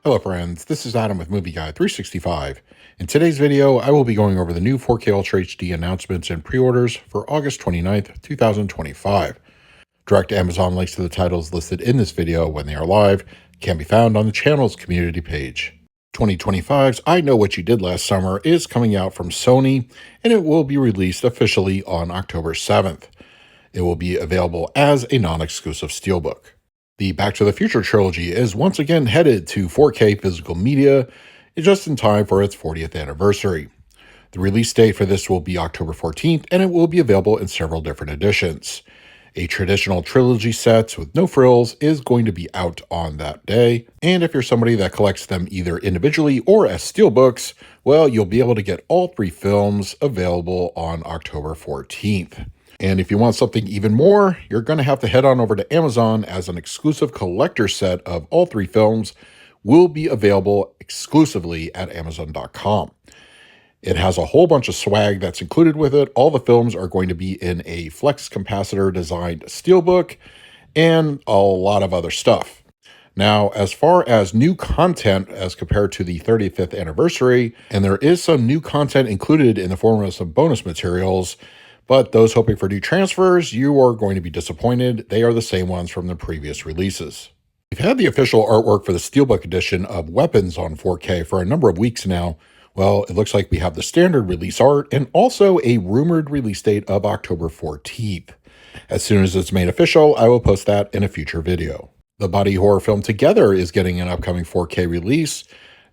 Hello friends, this is Adam with Movie Guide 365. In today's video, I will be going over the new 4K Ultra HD announcements and pre-orders for August 29th, 2025. Direct Amazon links to the titles listed in this video when they are live can be found on the channel's community page. 2025's I Know What You Did Last Summer is coming out from Sony, and it will be released officially on October 7th. It will be available as a non-exclusive steelbook. The Back to the Future trilogy is once again headed to 4K physical media, just in time for its 40th anniversary. The release date for this will be October 14th, and it will be available in several different editions. A traditional trilogy set with no frills is going to be out on that day, and if you're somebody that collects them either individually or as steelbooks, well, you'll be able to get all three films available on October 14th. And if you want something even more, you're going to have to head on over to Amazon, as an exclusive collector set of all three films will be available exclusively at Amazon.com. It has a whole bunch of swag that's included with it. All the films are going to be in a flex capacitor designed steelbook and a lot of other stuff. Now, as far as new content as compared to the 35th anniversary, and there is some new content included in the form of some bonus materials, but those hoping for new transfers, you are going to be disappointed. They are the same ones from the previous releases. We've had the official artwork for the Steelbook edition of Weapons on 4K for a number of weeks now. Well, it looks like we have the standard release art and also a rumored release date of October 14th. As soon as it's made official, I will post that in a future video. The body horror film Together is getting an upcoming 4K release.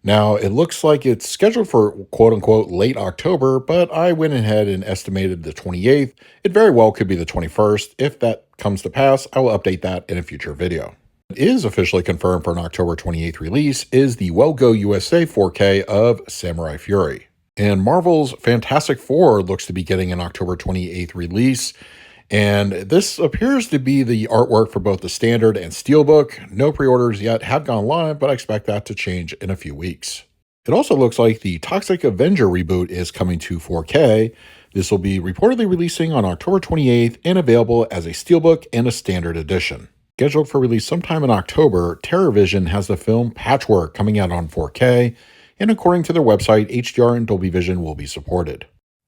Now, it looks like it's scheduled for quote-unquote late October, but I went ahead and estimated the 28th. It very well could be the 21st. If that comes to pass, I will update that in a future video. What is officially confirmed for an October 28th release is the Well Go USA 4K of Samurai Fury. And Marvel's Fantastic Four looks to be getting an October 28th release. And this appears to be the artwork for both the standard and steelbook. No pre-orders yet have gone live, but I expect that to change in a few weeks. It also looks like the Toxic Avenger reboot is coming to 4K. This will be reportedly releasing on October 28th and available as a steelbook and a standard edition. Scheduled for release sometime in October, TerrorVision has the film Patchwork coming out on 4K, and according to their website, HDR and Dolby Vision will be supported.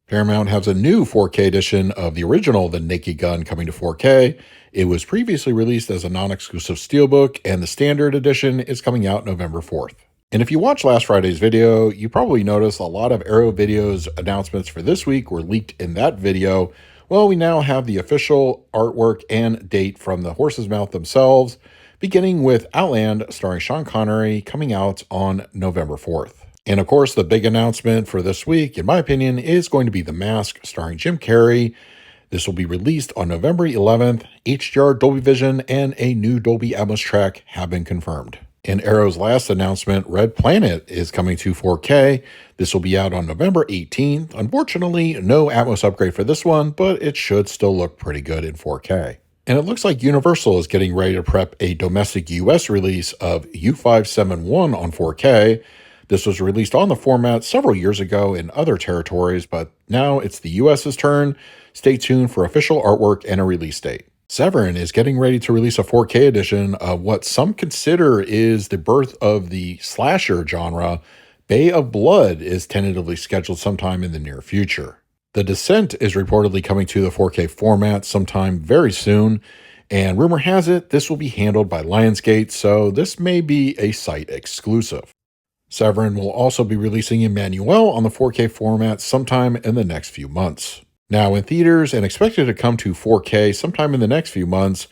Paramount has a new 4K edition of the original The Naked Gun coming to 4K. It was previously released as a non-exclusive steelbook, and the standard edition is coming out November 4th. And if you watched last Friday's video, you probably noticed a lot of Arrow Video's announcements for this week were leaked in that video. Well, we now have the official artwork and date from the horse's mouth themselves, beginning with Outland starring Sean Connery coming out on November 4th. And of course, the big announcement for this week, in my opinion, is going to be The Mask starring Jim Carrey. This will be released on November 11th. HDR, Dolby Vision, and a new Dolby Atmos track have been confirmed. And Arrow's last announcement, Red Planet, is coming to 4K. This will be out on November 18th. Unfortunately, no Atmos upgrade for this one, but it should still look pretty good in 4K. And it looks like Universal is getting ready to prep a domestic US release of U571 on 4K. This was released on the format several years ago in other territories, but now it's the US's turn. Stay tuned for official artwork and a release date. Severin is getting ready to release a 4K edition of what some consider is the birth of the slasher genre. Bay of Blood is tentatively scheduled sometime in the near future. The Descent is reportedly coming to the 4K format sometime very soon, and rumor has it this will be handled by Lionsgate, so this may be a site exclusive. Severin will also be releasing Emmanuel on the 4K format sometime in the next few months. Now in theaters and expected to come to 4K sometime in the next few months,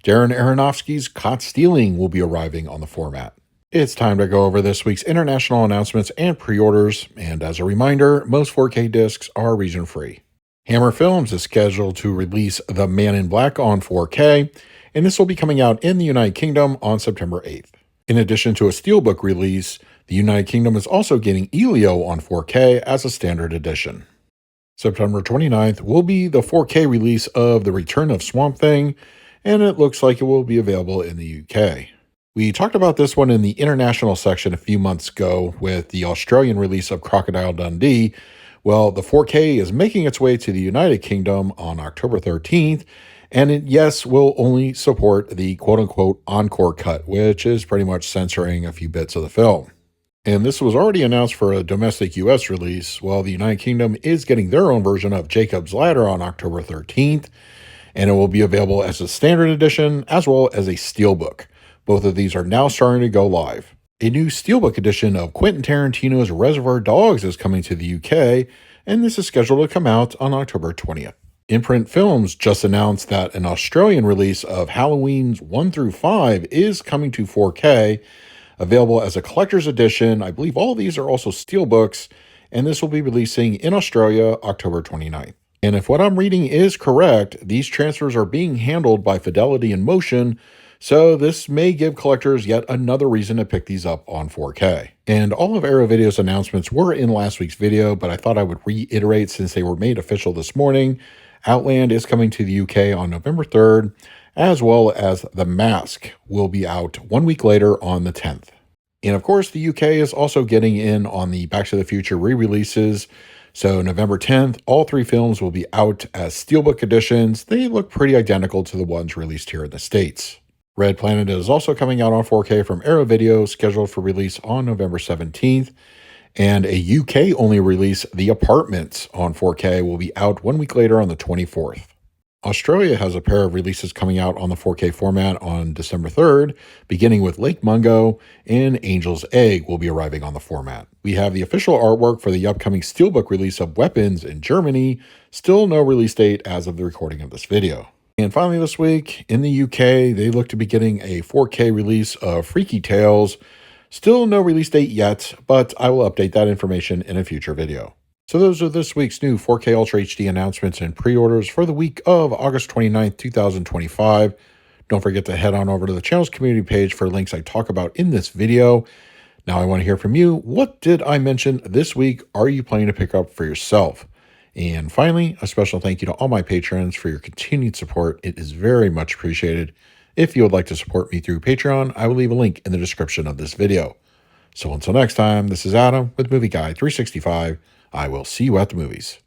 Darren Aronofsky's Caught Stealing will be arriving on the format. It's time to go over this week's international announcements and pre-orders, and as a reminder, most 4K discs are region-free. Hammer Films is scheduled to release The Man in Black on 4K, and this will be coming out in the United Kingdom on September 8th. In addition to a steelbook release, the United Kingdom is also getting Elio on 4K as a standard edition. September 29th will be the 4K release of The Return of Swamp Thing, and it looks like it will be available in the UK. We talked about this one in the international section a few months ago with the Australian release of Crocodile Dundee. Well, the 4K is making its way to the United Kingdom on October 13th, And it, yes, will only support the quote-unquote encore cut, which is pretty much censoring a few bits of the film. And this was already announced for a domestic US release, while the United Kingdom is getting their own version of Jacob's Ladder on October 13th, and it will be available as a standard edition as well as a steelbook. Both of these are now starting to go live. A new steelbook edition of Quentin Tarantino's Reservoir Dogs is coming to the UK, and this is scheduled to come out on October 20th. Imprint Films just announced that an Australian release of Halloween's 1 through 5 is coming to 4K, available as a collector's edition. I believe all of these are also steelbooks, and this will be releasing in Australia October 29th. And if what I'm reading is correct, these transfers are being handled by Fidelity in Motion, so this may give collectors yet another reason to pick these up on 4K. And all of Arrow Video's announcements were in last week's video, but I thought I would reiterate since they were made official this morning. Outland is coming to the UK on November 3rd, as well as The Mask will be out 1 week later on the 10th. And of course, the UK is also getting in on the Back to the Future re-releases. So November 10th, all 3 films will be out as steelbook editions. They look pretty identical to the ones released here in the States. Red Planet is also coming out on 4K from Arrow Video, scheduled for release on November 17th. And a UK-only release, The Apartments, on 4K will be out 1 week later on the 24th. Australia has a pair of releases coming out on the 4K format on December 3rd, beginning with Lake Mungo, and Angel's Egg will be arriving on the format. We have the official artwork for the upcoming steelbook release of Weapons in Germany, still no release date as of the recording of this video. And finally this week, in the UK, they look to be getting a 4K release of Freaky Tales. Still no release date yet, but I will update that information in a future video. So those are this week's new 4K Ultra HD announcements and pre-orders for the week of August 29th, 2025. Don't forget to head on over to the channel's community page for links I talk about in this video. Now I want to hear from you. What did I mention this week? Are you planning to pick up for yourself? And finally, a special thank you to all my patrons for your continued support. It is very much appreciated. If you would like to support me through Patreon, I will leave a link in the description of this video. So until next time, this is Adam with Movie Guy 365. I will see you at the movies.